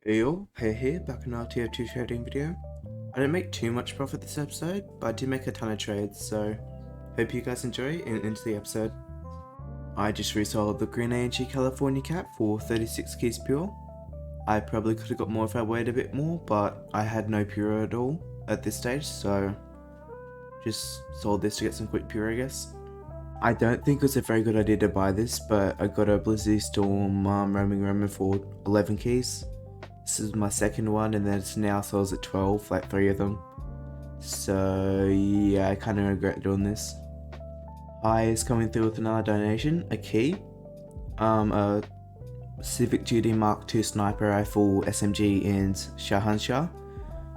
Hey y'all, Pear here, back in our TF2 Trading video. I didn't make too much profit this episode, but I did make a ton of trades, so hope you guys enjoy and into the episode. I just resold the Green Energy California cap for 36 keys pure. I probably could have got more if I waited a bit more, but I had no pure at all at this stage, so just sold this to get some quick pure, I guess. I don't think it was a very good idea to buy this, but I got a Blizzard Storm roaming for 11 keys. This is my second one, and then it's now sells at 12, like 3 of them. So yeah, I kind of regret doing this. Hi is coming through with another donation, a key, a Civic Duty Mark II sniper rifle, SMG, and Shahanshah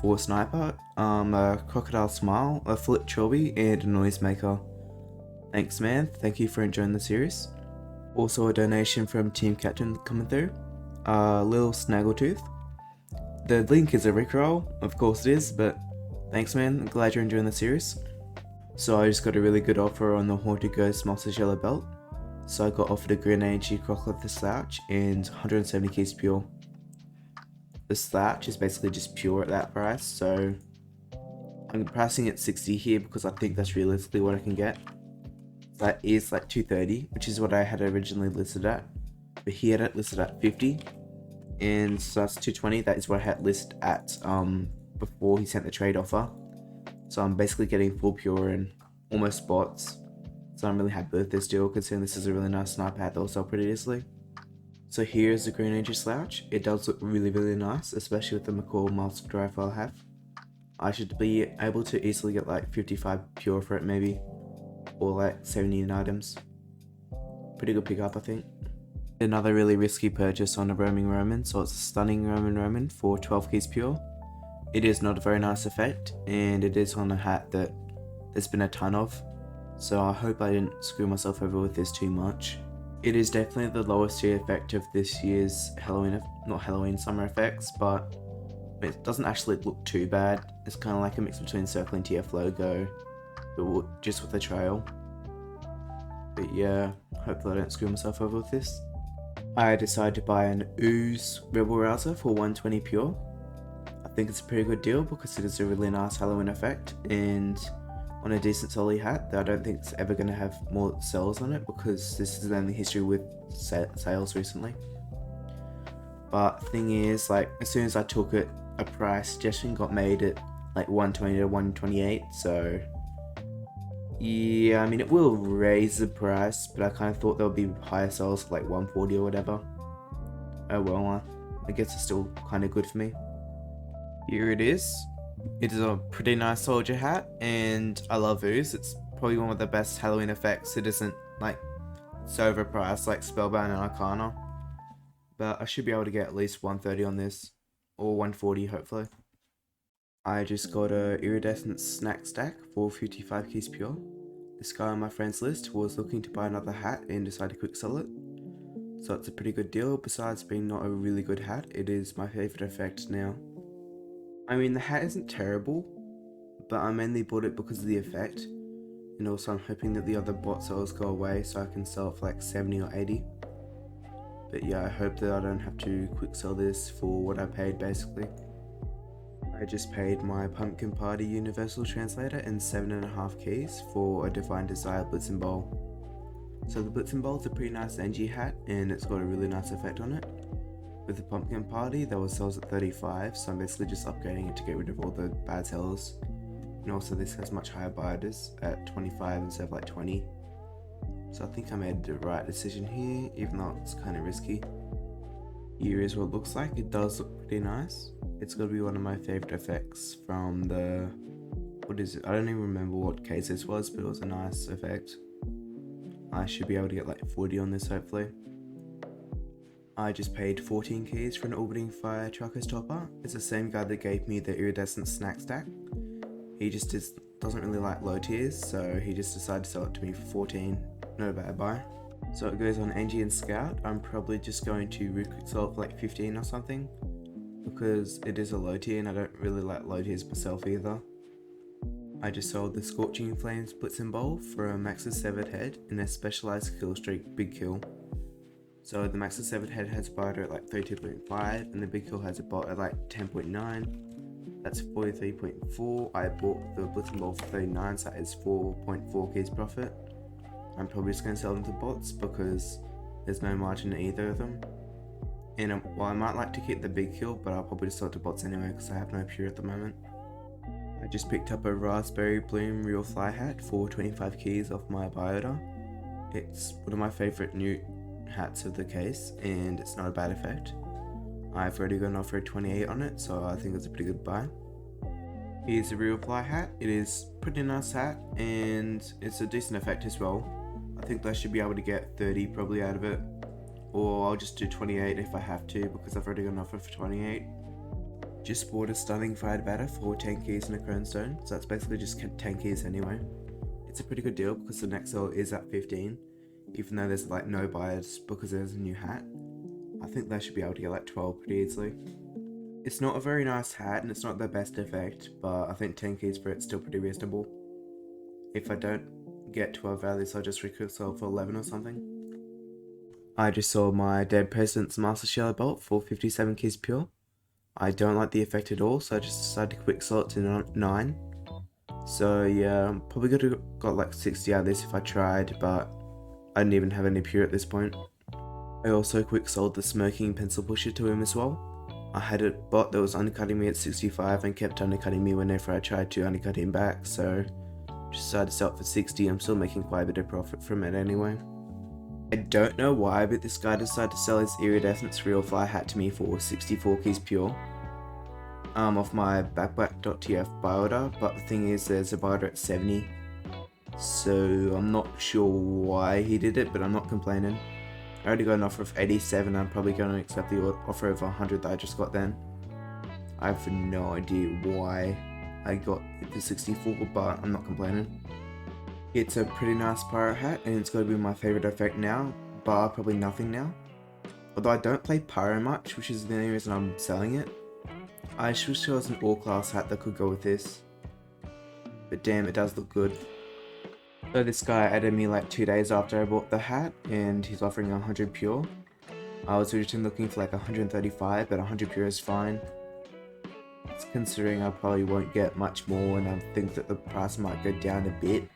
for sniper, a Crocodile Smile, a Flip Chorby, and a Noisemaker. Thanks man, thank you for enjoying the series. Also a donation from Team Captain coming through, Little Snaggletooth. The link is a rickroll, of course it is, but thanks man, I'm glad you're enjoying the series. So I just got a really good offer on the Haunted Ghost Monsters Yellow Belt. So I got offered a Green Energy Crocodile the Slouch and 170 keys pure. The Slouch is basically just pure at that price, so I'm pricing at 60 here because I think that's realistically what I can get. That is like 230, which is what I had originally listed at, but he had it listed at 50. And so that's 220, that is what I had listed at before he sent the trade offer. So I'm basically getting full pure and almost spots. So I'm really happy with this deal considering this is a really nice sniper hat that will sell pretty easily. So here's the Green Energy Slouch. It does look really nice, especially with the McCall masked rifle I have. I should be able to easily get like 55 pure for it maybe, or like 70 items. Pretty good pickup I think. Another really risky purchase on a roaming Roman, so it's a stunning Roman for 12 keys pure. It is not a very nice effect, and it is on a hat that there's been a ton of, so I hope I didn't screw myself over with this too much. It is definitely the lowest tier effect of this year's summer effects, but it doesn't actually look too bad. It's kind of like a mix between Circle and TF logo, but just with a trail. But yeah, hopefully I don't screw myself over with this. I decided to buy an Ooze Rebel Rouser for 120 pure. I think it's a pretty good deal because it is a really nice Halloween effect and on a decent solid hat that I don't think it's ever going to have more sales on it because this is the only history with sales recently. But thing is, like as soon as I took it, a price suggestion got made at like 120 to 128, so yeah, I mean it will raise the price, but I kind of thought there would be higher sales like 140 or whatever. Oh well, I guess it's still kind of good for me. Here it is. It is a pretty nice soldier hat, and I love Ooze. It's probably one of the best Halloween effects. It isn't like so overpriced like Spellbound and Arcana, but I should be able to get at least 130 on this, or 140 hopefully. I just got a iridescence snack stack for 55 keys pure. This guy on my friends list was looking to buy another hat and decided to quick sell it. So it's a pretty good deal. Besides being not a really good hat, it is my favorite effect now. I mean the hat isn't terrible, but I mainly bought it because of the effect, and also I'm hoping that the other bot sales go away so I can sell it for like 70 or 80. But yeah, I hope that I don't have to quick sell this for what I paid basically. I just paid my Pumpkin Party Universal Translator and 7.5 keys for a Divine Desire Blitzen Bowl. So the Blitzen Bowl is a pretty nice NG hat and it's got a really nice effect on it. With the Pumpkin Party, that was sells at 35, so I'm basically just upgrading it to get rid of all the bad sellers. And also this has much higher bias at 25 instead of like 20. So I think I made the right decision here, even though it's kind of risky. Here is what it looks like. It does look pretty nice. It's going to be one of my favorite effects from the, what is it? I don't even remember what case this was, but it was a nice effect. I should be able to get like 40 on this hopefully. I just paid 14 keys for an Orbiting Fire Trucker's Topper. It's the same guy that gave me the iridescent snack stack. He just doesn't really like low tiers, so he just decided to sell it to me for 14. Not a bad buy. So it goes on NG and Scout. I'm probably just going to sell it for like 15 or something, because it is a low tier and I don't really like low tiers myself either. I just sold the Scorching Flames Blitzen Bowl for a Max's Severed Head and a specialized kill streak big kill. So the Maxxis 7 head has a bot at like 32.5 and the Big Hill has a bot at like 10.9. That's 43.4. I bought the Blitzen Bowl for 39, so that is 4.4 keys profit. I'm probably just going to sell them to bots because there's no margin in either of them. And well, I might like to keep the Big Hill, but I'll probably just sell it to bots anyway because I have no pure at the moment. I just picked up a Raspberry Bloom Real Fly hat for 25 keys off my biota. It's one of my favourite new hats of the case and it's not a bad effect. I've already got an offer at 28 on it, so I think it's a pretty good buy. Here's a Real Fly hat. It is a pretty nice hat and it's a decent effect as well. I think I should be able to get 30 probably out of it, or I'll just do 28 if I have to because I've already got an offer for 28. Just bought a stunning fired batter for 10 keys and a cronestone, so that's basically just 10 keys anyway. It's a pretty good deal because the next sale is at 15, even though there's like no buyers because there's a new hat. I think they should be able to get like 12 pretty easily. It's not a very nice hat and it's not the best effect, but I think 10 keys for it's still pretty reasonable. If I don't get 12 out of this, I'll just recoup sell for 11 or something. I just sold my Dead President's Master Shell Bolt for 57 keys pure. I don't like the effect at all, so I just decided to quick sell it to 9. So yeah, I'm probably could have got like 60 out of this if I tried, but I didn't even have any pure at this point. I also quick sold the Smoking Pencil Pusher to him as well. I had a bot that was undercutting me at 65 and kept undercutting me whenever I tried to undercut him back, so just decided to sell it for 60. I'm still making quite a bit of profit from it anyway. I don't know why, but this guy decided to sell his Iridescence Real Fly hat to me for 64 keys pure. Off my backpack.tf biota, but the thing is there's a biota at 70. So I'm not sure why he did it, but I'm not complaining. I already got an offer of 87, I'm probably going to accept the offer of 100 that I just got then. I have no idea why I got the 64, but I'm not complaining. It's a pretty nice pyro hat and it's going to be my favourite effect now, bar probably nothing now. Although I don't play pyro much, which is the only reason I'm selling it. I just wish there was an all class hat that could go with this. But damn, it does look good. So this guy added me like 2 days after I bought the hat and he's offering 100 pure. I was originally looking for like 135, but 100 pure is fine. It's considering I probably won't get much more and I think that the price might go down a bit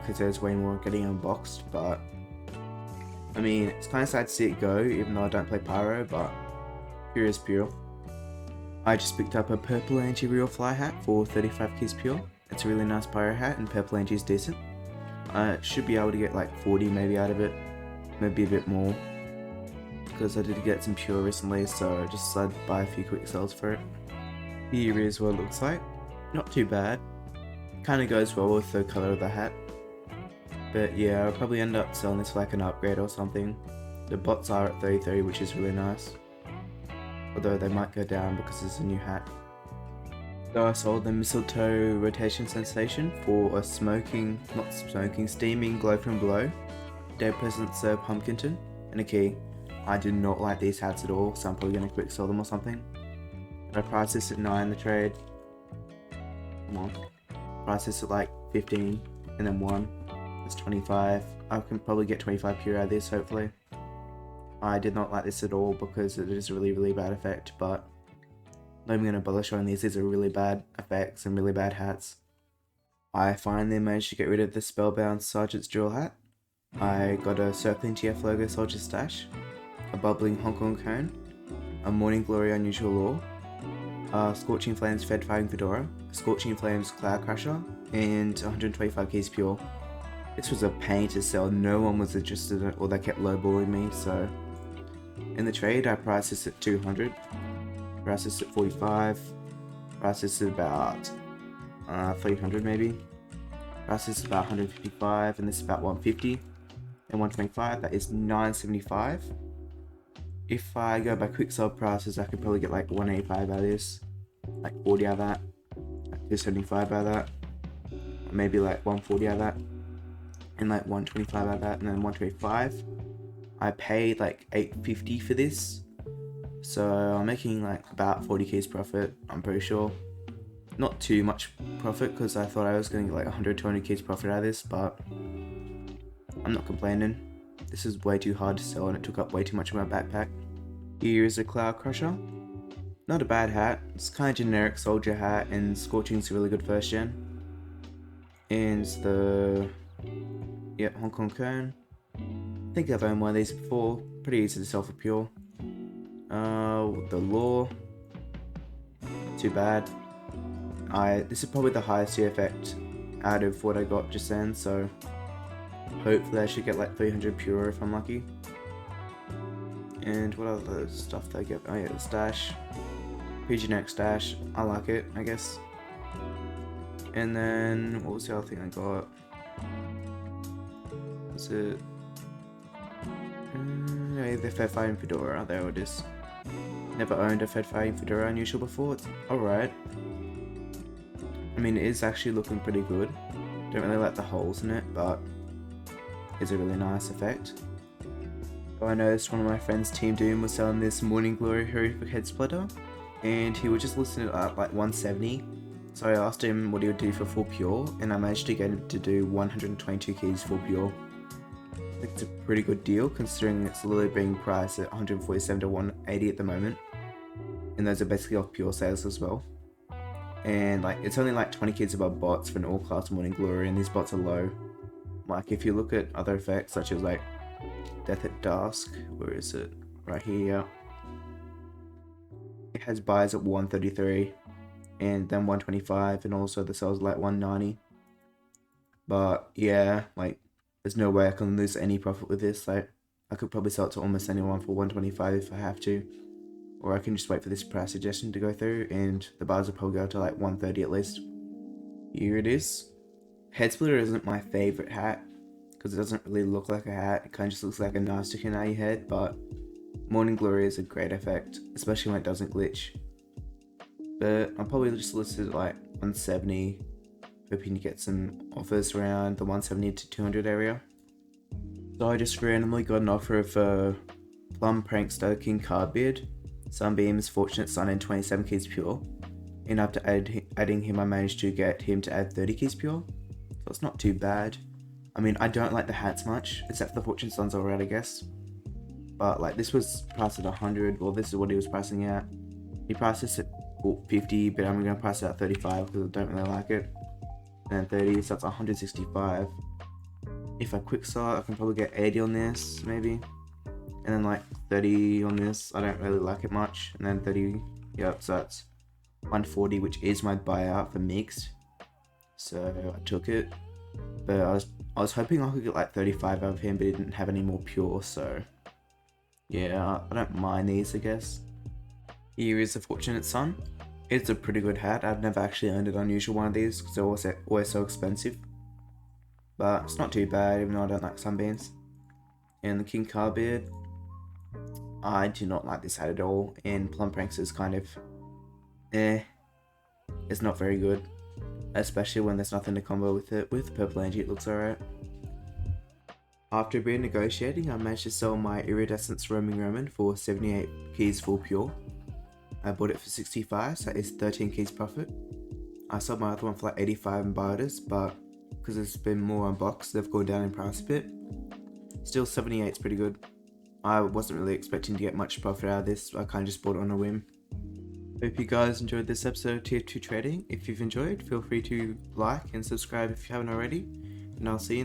because there's way more getting unboxed, but I mean, it's kind of sad to see it go even though I don't play pyro, but pure is pure. I just picked up a Purple Angie Real Fly hat for 35 keys pure. It's a really nice pyro hat and Purple Angie is decent. I should be able to get like 40 maybe out of it, maybe a bit more, because I did get some pure recently, so I just decided to buy a few quick sells for it. Here is what it looks like. Not too bad. Kind of goes well with the colour of the hat. But yeah, I'll probably end up selling this for like an upgrade or something. The bots are at 33, which is really nice. Although they might go down because it's a new hat. So I sold the Mistletoe Rotation Sensation for a steaming Glow from Below, Dead President's Pumpkinton, and a key. I did not like these hats at all, so I'm probably going to quick sell them or something. I priced this at 9 the trade. Come on. Priced this at like 15 and then 1. That's 25. I can probably get 25 pure out of this hopefully. I did not like this at all because it is a really bad effect, but I'm not even going to bother showing these are really bad effects and really bad hats. I finally managed to get rid of the Spellbound Sergeant's Drill hat. I got a Circling TF logo Soldier Stash, a Bubbling Hong Kong Cone, a Morning Glory Unusual Law, a Scorching Flames Fed Fighting Fedora, a Scorching Flames Cloud Crusher, and 125 keys pure. This was a pain to sell, no one was interested in it or they kept lowballing me, so in the trade I priced this at 200, priced this at 45, priced this at about 300 maybe, priced this at about 155, and this is about 150, and 125, that is 975. If I go by quick sell prices, I could probably get like 185 out of this, like 40 out of that, like 275 out of that, or maybe like 140 out of that, and like 125 out of that, and then 125. I paid like 850 for this, so I'm making like about 40 keys profit, I'm pretty sure. Not too much profit because I thought I was going to get like 100-200 keys profit out of this, but I'm not complaining. this is way too hard to sell and it took up way too much of my backpack. Here is a Cloud Crusher. Not a bad hat. It's kind of generic soldier hat, and Scorching's a really good first gen. And the Hong Kong Cone. I think I've owned one of these before. Pretty easy to sell for pure. The Law. Too bad. This is probably the highest effect out of what I got just then, so hopefully I should get like 300 pure if I'm lucky. And what other stuff did I get? Oh yeah, the stash. PG neck stash. I like it, I guess. And then what was the other thing I got? Was it the Fed Fighting Fedora? There it is. Never owned a Fed Fighting Fedora Unusual before. It's alright. I mean, it is actually looking pretty good. Don't really like the holes in it, but it's a really nice effect. So I noticed one of my friends, Team Doom, was selling this Morning Glory Horrific Head Splitter, and he was just listing it at like 170. So I asked him what he would do for full pure, and I managed to get him to do 122 keys full pure. I think it's a pretty good deal considering it's literally being priced at 147 to 180 at the moment, and those are basically off pure sales as well. And like it's only like 20 keys above bots for an all class Morning Glory, and these bots are low. Like if you look at other effects such as like Death at Dusk, where is it? Right here. It has buys at 133 and then 125, and also the sells like 190. But yeah, like there's no way I can lose any profit with this. Like I could probably sell it to almost anyone for 125 if I have to. Or I can just wait for this price suggestion to go through, and the bars will probably go to like 130 at least. Here it is. Head Splitter isn't my favorite hat, because it doesn't really look like a hat. It kind of just looks like a knife sticking out your head, but Morning Glory is a great effect, especially when it doesn't glitch. But I'll probably just list it at like 170, hoping to get some offers around the 170 to 200 area. So I just randomly got an offer of Plum Prankster King Cardbeard, Sunbeam's Fortunate Sun, and 27 keys pure. And after adding him, I managed to get him to add 30 keys pure. So it's not too bad. I mean, I don't like the hats much, except for the Fortune Sun's alright, I guess. But like this was priced at 100, well this is what he was pricing at. He priced this at 50, but I'm going to price it at 35 because I don't really like it. And 30, so that's 165. If I quick sell, I can probably get 80 on this, maybe. And then like 30 on this, I don't really like it much. And then 30, yep, so that's 140, which is my buyout for mixed. So I took it. But I was hoping I could get like 35 out of him, but he didn't have any more pure, so yeah, I don't mind these, I guess. Here is the Fortunate Sun. It's a pretty good hat. I've never actually owned an unusual one of these because they're always so expensive. But it's not too bad, even though I don't like sunbeams. And the King Cardbeard, I do not like this hat at all. And Plum Prankster is kind of it's not very good, especially when there's nothing to combo with it. With Purple Angie, it looks alright. After a bit of negotiating, I managed to sell my Iridescence Roaming Roman for 78 keys full pure. I bought it for 65, so that is 13 keys profit. I sold my other one for like 85 in barters, but because there's been more unboxed, they've gone down in price a bit. Still 78 is pretty good. I wasn't really expecting to get much profit out of this, I kind of just bought it on a whim. Hope you guys enjoyed this episode of TF2 Trading. If you've enjoyed, feel free to like and subscribe if you haven't already, and I'll see you in the